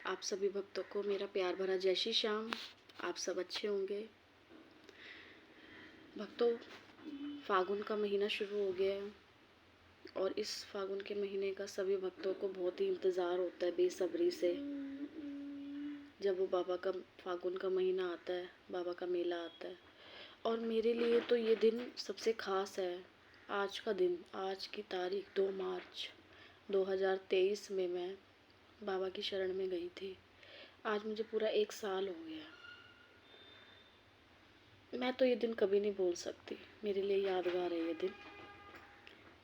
आप सभी भक्तों को मेरा प्यार भरा जय श्री श्याम। आप सब अच्छे होंगे। भक्तों, फागुन का महीना शुरू हो गया है और इस फागुन के महीने का सभी भक्तों को बहुत ही इंतज़ार होता है बेसब्री से। जब वो बाबा का फागुन का महीना आता है, बाबा का मेला आता है। और मेरे लिए तो ये दिन सबसे ख़ास है। आज का दिन, आज की तारीख 2 मार्च 2023 में मैं बाबा की शरण में गई थी। आज मुझे पूरा 1 साल हो गया। मैं तो ये दिन कभी नहीं भूल सकती। मेरे लिए यादगार है ये दिन।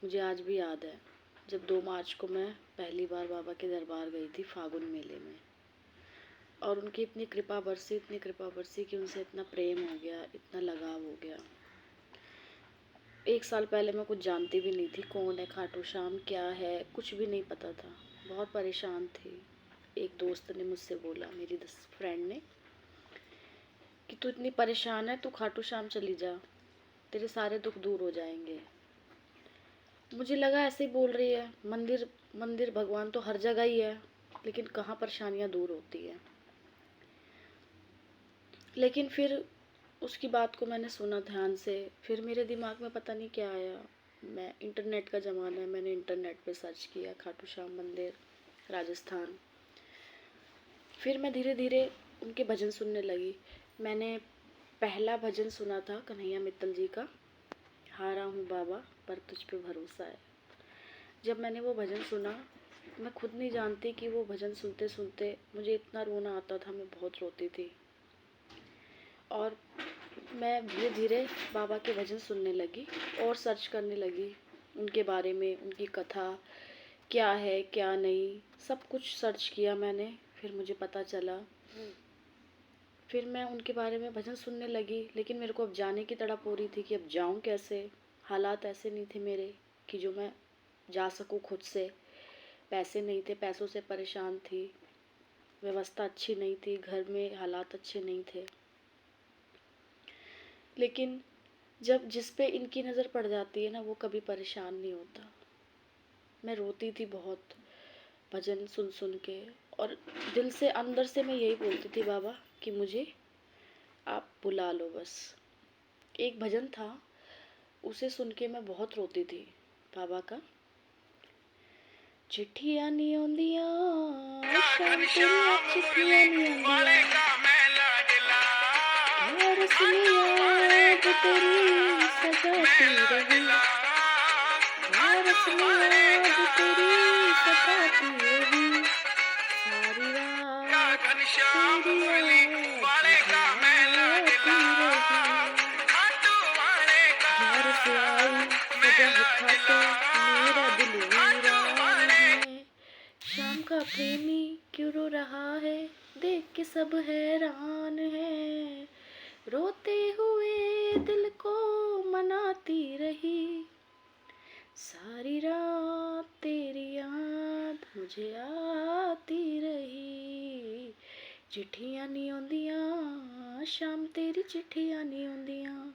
मुझे आज भी याद है जब 2 मार्च को मैं पहली बार बाबा के दरबार गई थी फागुन मेले में। और उनकी इतनी कृपा बरसी कि उनसे इतना प्रेम हो गया, इतना लगाव हो गया। 1 साल पहले मैं कुछ जानती भी नहीं थी, कौन है खाटू श्याम, क्या है, कुछ भी नहीं पता था। बहुत परेशान थी। एक दोस्त ने मुझसे बोला, मेरी फ्रेंड ने, कि तू इतनी परेशान है, तू खाटू श्याम चली जा, तेरे सारे दुख दूर हो जाएंगे। मुझे लगा ऐसे ही बोल रही है। मंदिर मंदिर भगवान तो हर जगह ही है, लेकिन कहाँ परेशानियाँ दूर होती है। लेकिन फिर उसकी बात को मैंने सुना ध्यान से। फिर मेरे दिमाग में पता नहीं क्या आया। मैं इंटरनेट का ज़माना है, मैंने इंटरनेट पे सर्च किया खाटू श्याम मंदिर राजस्थान। फिर मैं धीरे धीरे उनके भजन सुनने लगी। मैंने पहला भजन सुना था कन्हैया मित्तल जी का, हारा हूँ बाबा पर तुझ पे भरोसा है। जब मैंने वो भजन सुना, मैं खुद नहीं जानती कि वो भजन सुनते सुनते मुझे इतना रोना आता था। मैं बहुत रोती थी। और मैं धीरे धीरे बाबा के भजन सुनने लगी और सर्च करने लगी उनके बारे में, उनकी कथा क्या है क्या नहीं, सब कुछ सर्च किया मैंने। फिर मुझे पता चला। फिर मैं उनके बारे में भजन सुनने लगी। लेकिन मेरे को अब जाने की तड़प हो रही थी कि अब जाऊं कैसे। हालात ऐसे नहीं थे मेरे कि जो मैं जा सकूं खुद से। पैसे नहीं थे, पैसों से परेशान थी, व्यवस्था अच्छी नहीं थी, घर में हालात अच्छे नहीं थे। लेकिन जब जिस पे इनकी नज़र पड़ जाती है ना, वो कभी परेशान नहीं होता। मैं रोती थी बहुत भजन सुन सुन के। और दिल से, अंदर से मैं यही बोलती थी, बाबा कि मुझे आप बुला लो बस। एक भजन था, उसे सुन के मैं बहुत रोती थी बाबा का। चिट्ठियां नहीं आउंदियां शाम तेरियां चिट्ठियां नहीं आउंदियां, यार उसने याद तेरी सताती रही, यार उसने याद तेरी सताती रही, सारी रात तेरी याद आती रही। यार से आई वजह खाते मेरा दिल वीरान है, शाम का प्रेमी क्यों रो रहा है, देख के सब हैरान है, रोते हुए दिल को मनाती रही, सारी रात तेरी याद मुझे आती रही, चिट्ठियां नहीं आउंदियां शाम तेरी चिट्ठियां नहीं आउंदियां।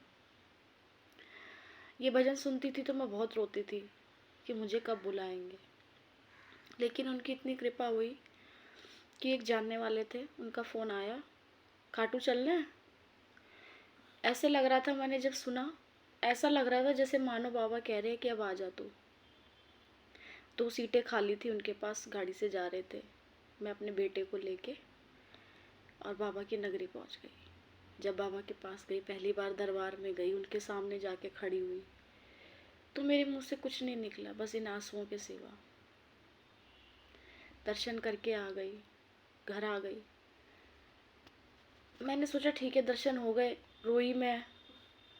ये भजन सुनती थी तो मैं बहुत रोती थी कि मुझे कब बुलाएंगे। लेकिन उनकी इतनी कृपा हुई कि एक जानने वाले थे, उनका फ़ोन आया, खाटू चलना है। ऐसे लग रहा था, मैंने जब सुना ऐसा लग रहा था जैसे मानो बाबा कह रहे हैं कि अब आ जा तू। 2 सीटें खाली थी उनके पास, गाड़ी से जा रहे थे। मैं अपने बेटे को लेके और बाबा की नगरी पहुंच गई। जब बाबा के पास गई, पहली बार दरबार में गई, उनके सामने जाके खड़ी हुई, तो मेरे मुंह से कुछ नहीं निकला, बस इन आंसुओं के सिवा। दर्शन करके आ गई, घर आ गई। मैंने सोचा ठीक है, दर्शन हो गए, रोई मैं,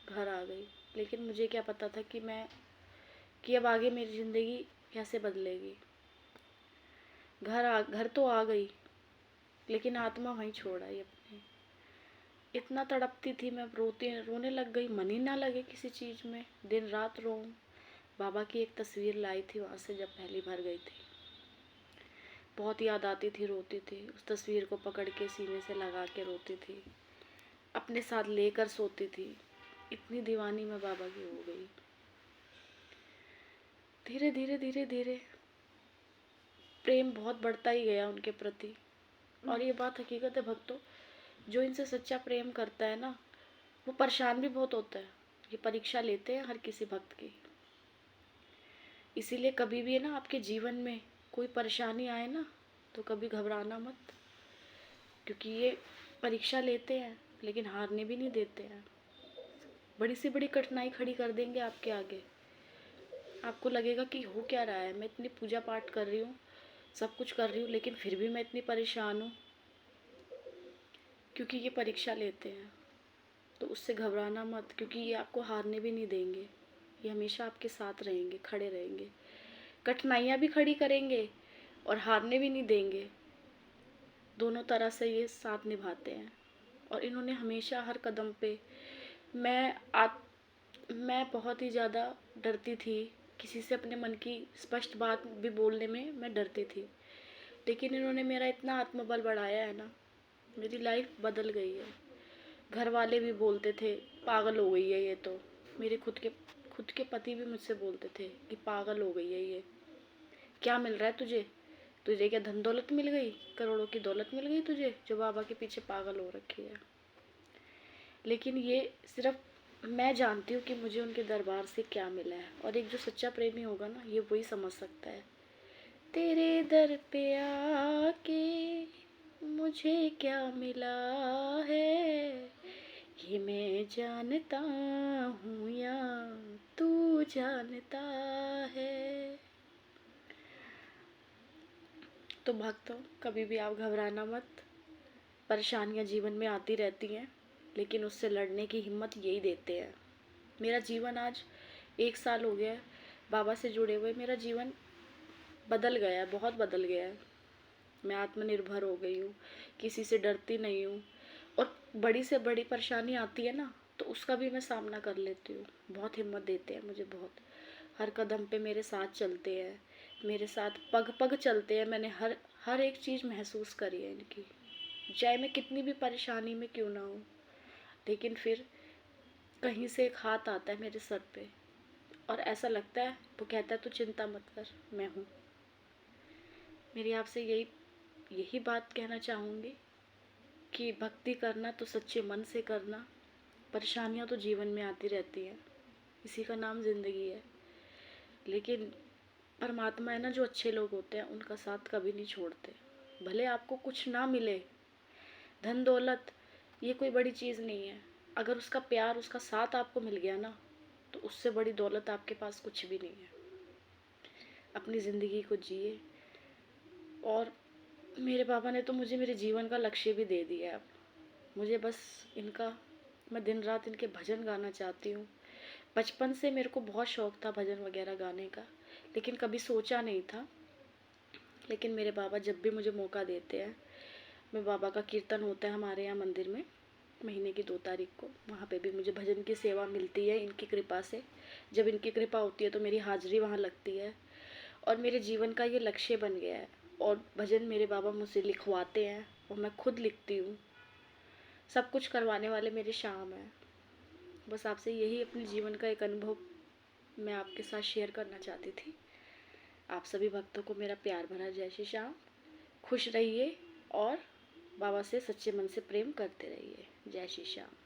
घर आ गई। लेकिन मुझे क्या पता था कि अब आगे मेरी ज़िंदगी कैसे बदलेगी। घर तो आ गई, लेकिन आत्मा वहीं छोड़ आई अपनी। इतना तड़पती थी मैं, रोने लग गई, मन ही ना लगे किसी चीज़ में, दिन रात रोऊं। बाबा की एक तस्वीर लाई थी वहाँ से, जब पहली बार गई थी। बहुत याद आती थी, रोती थी। उस तस्वीर को पकड़ के सीने से लगा के रोती थी, अपने साथ लेकर सोती थी। इतनी दीवानी मैं बाबा की हो गई। धीरे धीरे धीरे धीरे प्रेम बहुत बढ़ता ही गया उनके प्रति। और ये बात हकीकत है भक्तों, जो इनसे सच्चा प्रेम करता है ना, वो परेशान भी बहुत होता है। ये परीक्षा लेते हैं हर किसी भक्त की। इसीलिए कभी भी है ना आपके जीवन में कोई परेशानी आए ना, तो कभी घबराना मत, क्योंकि ये परीक्षा लेते हैं लेकिन हारने भी नहीं देते हैं। बड़ी से बड़ी कठिनाई खड़ी कर देंगे आपके आगे। आपको लगेगा कि हो क्या रहा है, मैं इतनी पूजा पाठ कर रही हूँ, सब कुछ कर रही हूँ, लेकिन फिर भी मैं इतनी परेशान हूँ, क्योंकि ये परीक्षा लेते हैं। तो उससे घबराना मत, क्योंकि ये आपको हारने भी नहीं देंगे। ये हमेशा आपके साथ रहेंगे, खड़े रहेंगे, कठिनाइयाँ भी खड़ी करेंगे और हारने भी नहीं देंगे। दोनों तरह से ये साथ निभाते हैं। और इन्होंने हमेशा हर कदम पे, मैं मैं बहुत ही ज़्यादा डरती थी, किसी से अपने मन की स्पष्ट बात भी बोलने में मैं डरती थी, लेकिन इन्होंने मेरा इतना आत्मबल बढ़ाया है ना, मेरी लाइफ बदल गई है। घर वाले भी बोलते थे पागल हो गई है ये तो, मेरे खुद के पति भी मुझसे बोलते थे कि पागल हो गई है ये, क्या मिल रहा है तुझे, तुझे क्या धन दौलत मिल गई, करोड़ों की दौलत मिल गई तुझे, जो बाबा के पीछे पागल हो रखी है। लेकिन ये सिर्फ मैं जानती हूँ कि मुझे उनके दरबार से क्या मिला है, और एक जो सच्चा प्रेमी होगा ना, ये वही समझ सकता है। तेरे दर पे आके मुझे क्या मिला है, ये मैं जानता हूँ या तू जानता है। तो भक्तों, कभी भी आप घबराना मत। परेशानियाँ जीवन में आती रहती हैं, लेकिन उससे लड़ने की हिम्मत यही देते हैं। मेरा जीवन आज 1 साल हो गया है बाबा से जुड़े हुए। मेरा जीवन बदल गया है, बहुत बदल गया है। मैं आत्मनिर्भर हो गई हूँ, किसी से डरती नहीं हूँ, और बड़ी से बड़ी परेशानी आती है ना, तो उसका भी मैं सामना कर लेती हूँ। बहुत हिम्मत देते हैं मुझे, बहुत। हर कदम पे मेरे साथ चलते हैं, मेरे साथ पग पग चलते हैं। मैंने हर हर एक चीज़ महसूस करी है इनकी, चाहे मैं कितनी भी परेशानी में क्यों ना हूँ, लेकिन फिर कहीं से एक हाथ आता है मेरे सर पे, और ऐसा लगता है, वो कहता है तू चिंता मत कर, मैं हूँ। मेरी आपसे यही यही बात कहना चाहूँगी कि भक्ति करना तो सच्चे मन से करना। परेशानियाँ तो जीवन में आती रहती हैं, इसी का नाम ज़िंदगी है, लेकिन परमात्मा है ना, जो अच्छे लोग होते हैं उनका साथ कभी नहीं छोड़ते। भले आपको कुछ ना मिले, धन दौलत ये कोई बड़ी चीज़ नहीं है। अगर उसका प्यार, उसका साथ आपको मिल गया ना, तो उससे बड़ी दौलत आपके पास कुछ भी नहीं है। अपनी ज़िंदगी को जिए। और मेरे पापा ने तो मुझे मेरे जीवन का लक्ष्य भी दे दिया है अब। मुझे बस इनका, मैं दिन रात इनके भजन गाना चाहती हूँ। बचपन से मेरे को बहुत शौक़ था भजन वगैरह गाने का, लेकिन कभी सोचा नहीं था। लेकिन मेरे बाबा जब भी मुझे मौका देते हैं, मैं बाबा का कीर्तन होता है हमारे यहाँ मंदिर में महीने की 2 तारीख को, वहाँ पे भी मुझे भजन की सेवा मिलती है इनकी कृपा से। जब इनकी कृपा होती है तो मेरी हाज़िरी वहाँ लगती है, और मेरे जीवन का ये लक्ष्य बन गया है। और भजन मेरे बाबा मुझसे लिखवाते हैं और मैं खुद लिखती हूँ। सब कुछ करवाने वाले मेरे श्याम हैं। बस आपसे यही अपने जीवन का एक अनुभव मैं आपके साथ शेयर करना चाहती थी। आप सभी भक्तों को मेरा प्यार भरा जय श्री श्याम। खुश रहिए और बाबा से सच्चे मन से प्रेम करते रहिए। जय श्री श्याम।